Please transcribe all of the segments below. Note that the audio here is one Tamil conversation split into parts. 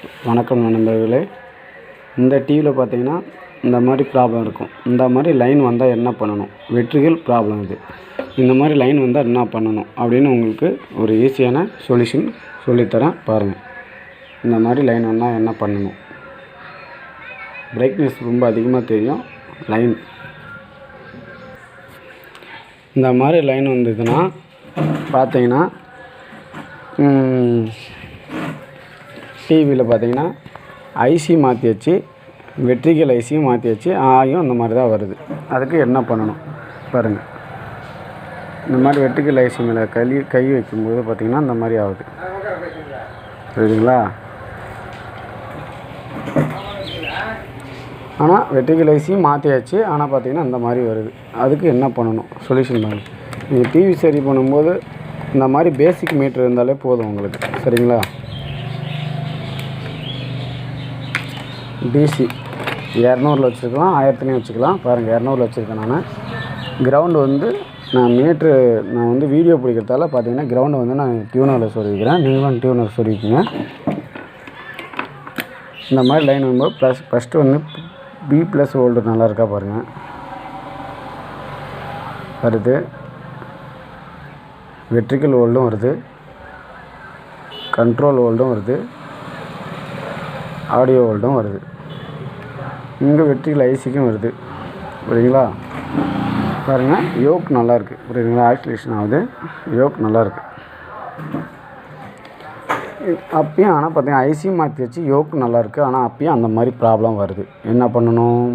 வணக்கம் நண்பர்களே. இந்த டிவியில் பார்த்தீங்கன்னா இந்த மாதிரி ப்ராப்ளம் இருக்கும். இந்த மாதிரி லைன் வந்தால் என்ன பண்ணணும்? வெற்றிகள் ப்ராப்ளம் இது. இந்த மாதிரி லைன் வந்தால் என்ன பண்ணணும் அப்படின்னு உங்களுக்கு ஒரு ஈஸியான சொல்யூஷன் சொல்லித்தரேன் பாருங்கள். இந்த மாதிரி லைன் வந்தால் என்ன பண்ணணும்? பிரைட்னஸ் ரொம்ப அதிகமாக தெரியும். லைன் இந்த மாதிரி லைன் வந்ததுன்னா பார்த்தீங்கன்னா டிவியில் பார்த்தீங்கன்னா ஐசி மாற்றியாச்சு, வெற்றிகள் ஐசியும் மாற்றியாச்சு, ஆயும் அந்த மாதிரி தான் வருது. அதுக்கு என்ன பண்ணணும் பாருங்கள். இந்த மாதிரி வெற்றிகள் ஐசி மேலே கை வைக்கும்போது பார்த்திங்கன்னா இந்த மாதிரி ஆகுது. புரியுதுங்களா? ஆனால் வெற்றிகள் ஐசியும் மாற்றியாச்சு, ஆனால் பார்த்திங்கன்னா இந்த மாதிரி வருது. அதுக்கு என்ன பண்ணணும்? சொல்யூஷன் பாருங்கள். நீங்கள் டிவி சரி பண்ணும்போது இந்த மாதிரி பேசிக் மீட்ரு இருந்தாலே போதும் உங்களுக்கு. சரிங்களா? டிசி 200 வச்சுருக்கலாம், 1000 வச்சுக்கலாம். பாருங்கள், 200 வச்சுருக்கேன் நான். கிரவுண்டு வந்து நான் வீடியோ பிடிக்கிறதால பார்த்தீங்கன்னா கிரவுண்டு வந்து நான் டியூனரில் சொருவிக்கிறேன். நீங்களும் டியூனர் சொருவிக்குங்க. இந்த மாதிரி லைன் வரும்போது ஃபஸ்ட்டு வந்து B+ வோல்டு நல்லா இருக்கா பாருங்கள். வருது. வெர்டிக்கல் வோல்டும் வருது, கண்ட்ரோல் வோல்டும் வருது, ஆடியோ வோல்டும் வருது. இங்கே வெர்டிக்கல் ஐசிக்கும் வருது. புரியுதுங்களா? பாருங்கள், யோக் நல்லாயிருக்கு. புரியுதுங்களா? ஆக்சிலேஷன் ஆகுது, யோக் நல்லாயிருக்கு. அப்பயும் ஆனால் பார்த்தீங்கன்னா ஐசியும் மாற்றி வச்சு யோக் நல்லாயிருக்கு. ஆனால் அப்பயும் அந்த மாதிரி ப்ராப்ளம் வருது. என்ன பண்ணணும்?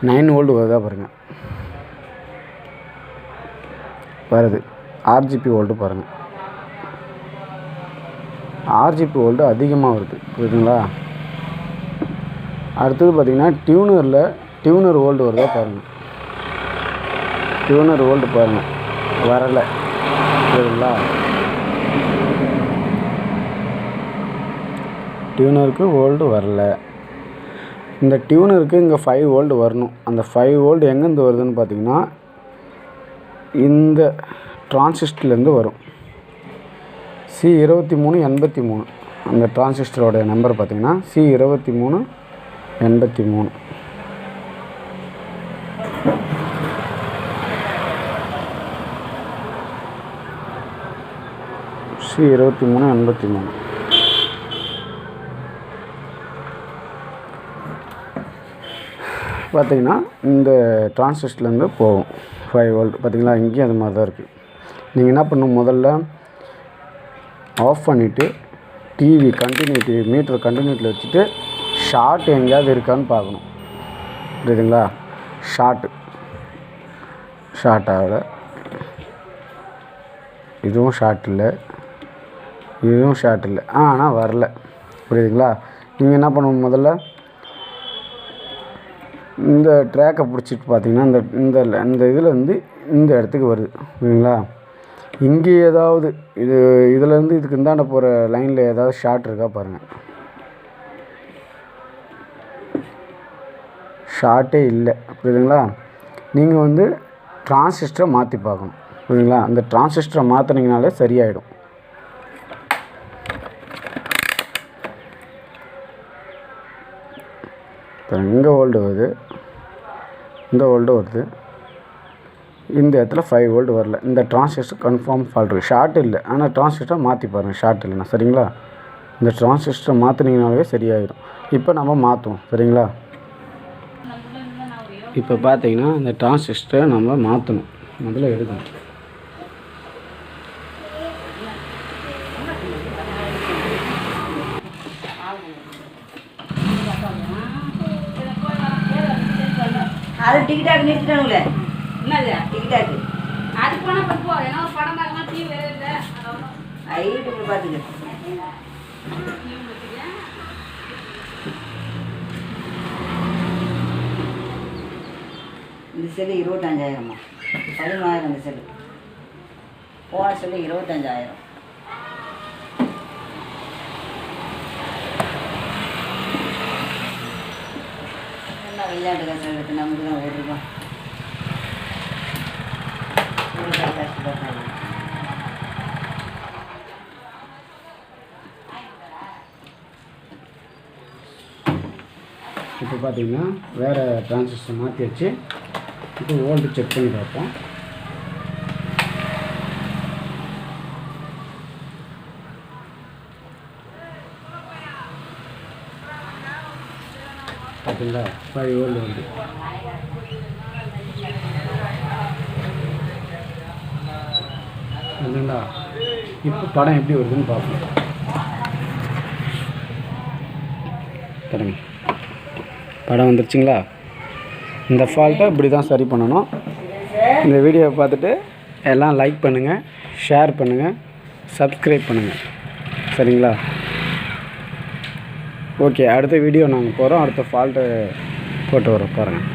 9 வோல்டு வருதா பாருங்கள். வருது. RGB வோல்டு பாருங்கள். RGB வோல்டு அதிகமாக வருது. புரியுதுங்களா? அடுத்தது பார்த்திங்கன்னா டியூனர் வோல்டு வருதா பாருங்கள். டியூனர் வோல்டு பாருங்கள், வரலை. புரியுதுங்களா? டியூனருக்கு வோல்டு வரல. இந்த டியூனருக்கு இங்கே 5 வோல்டு வரணும். அந்த 5 வோல்டு எங்கேருந்து வருதுன்னு பார்த்தீங்கன்னா இந்த டிரான்சிஸ்டர்லேருந்து வரும். C2383 அந்த டிரான்சிஸ்டரோட நம்பர் பார்த்தீங்கன்னா C2383. C2383 பார்த்தீங்கன்னா இந்த டிரான்சிஸ்டர்லேருந்து போகும் 5 வோல்ட். பார்த்தீங்களா? இங்கேயும் அது மாதிரி தான் இருக்குது. நீங்கள் என்ன பண்ணணும்? முதல்ல ஆஃப் பண்ணிவிட்டு டிவி மீட்டர் கண்டினியூட்டியில் வச்சுட்டு ஷார்ட் எங்கேயாவது இருக்கான்னு பார்க்கணும். புரியுதுங்களா? ஷார்ட் ஆகலை. இதுவும் ஷார்ட் இல்லை, இதுவும் ஷார்ட் இல்லை. ஆனால் வரல. புரியுதுங்களா? நீங்கள் என்ன பண்ணணும்? முதல்ல இந்த ட்ராக்கை பிடிச்சிட்டு பார்த்தீங்கன்னா இந்த இதில் வந்து இந்த இடத்துக்கு வருது. புரியுதுங்களா? இங்கே ஏதாவது இதுலேருந்து இதுக்கு இந்தாண்ட போகிற லைனில் ஏதாவது ஷார்ட் இருக்கா பாருங்கள். ஷார்ட்டே இல்லை. புரியுதுங்களா? நீங்கள் வந்து டிரான்சிஸ்டரை மாற்றி பார்க்கணும். புரியுதுங்களா? அந்த டிரான்சிஸ்டரை மாற்றினீங்கனாலே சரியாயிடும். இப்போ இங்கே வோல்டு வருது, இந்த வோல்டு வருது, இந்த இடத்துல 5 வோல்டு வரல. இந்த டிரான்சிஸ்டர் கன்ஃபார்ம் ஃபால்ட் இருக்குது. ஷார்ட் இல்லை, ஆனால் டிரான்சிஸ்டரை மாற்றி பாருங்கள். ஷார்ட் இல்லைண்ணா. சரிங்களா? இந்த டிரான்சிஸ்டரை மாற்றினீங்கனாலே சரியாயிடும். இப்போ நம்ம மாற்றுவோம். சரிங்களா? இப்போ பார்த்தீங்கன்னா இந்த டிரான்சிஸ்டரை நம்ம மாற்றணும். முதல்ல எடுக்கணும். அது டிக்கெட்டாக நிறுத்திட்டானுங்களே. என்னது டிக்கெட்டாக்கு? அது போனால் போ. ஏன்னா படம் பார்க்கலாம், டிவி வேறு இல்லை. யூடியூப்பில் பார்த்துக்க. இந்த செல்லு 25,000. 13,000 இந்த செல்லு. போன செல்லு 25,000. விளையாட்டு காசு எடுத்து நமக்கு தான் ₹1. இப்போ பார்த்தீங்கன்னா வேறு டிரான்சிஸ்டர் மாற்றி வச்சு இப்போ வோல்ட் செக் பண்ணி பார்ப்போம். பார்த்தீங்களா 5 வோல்ட் வருது. இல்லைங்களா? இப்போ படம் எப்படி வருதுன்னு பார்ப்போம். பாருங்க, படம் வந்துருச்சுங்களா? இந்த ஃபால்ட்டை இப்படி தான் சரி பண்ணணும். இந்த வீடியோவை பார்த்துட்டு எல்லாம் லைக் பண்ணுங்கள், ஷேர் பண்ணுங்கள், சப்ஸ்கிரைப் பண்ணுங்கள். சரிங்களா? ஓகே, அடுத்த வீடியோ நாங்கள் போகிறோம். அடுத்த ஃபால்ட்டை போட்டு வரோம் பாருங்கள்.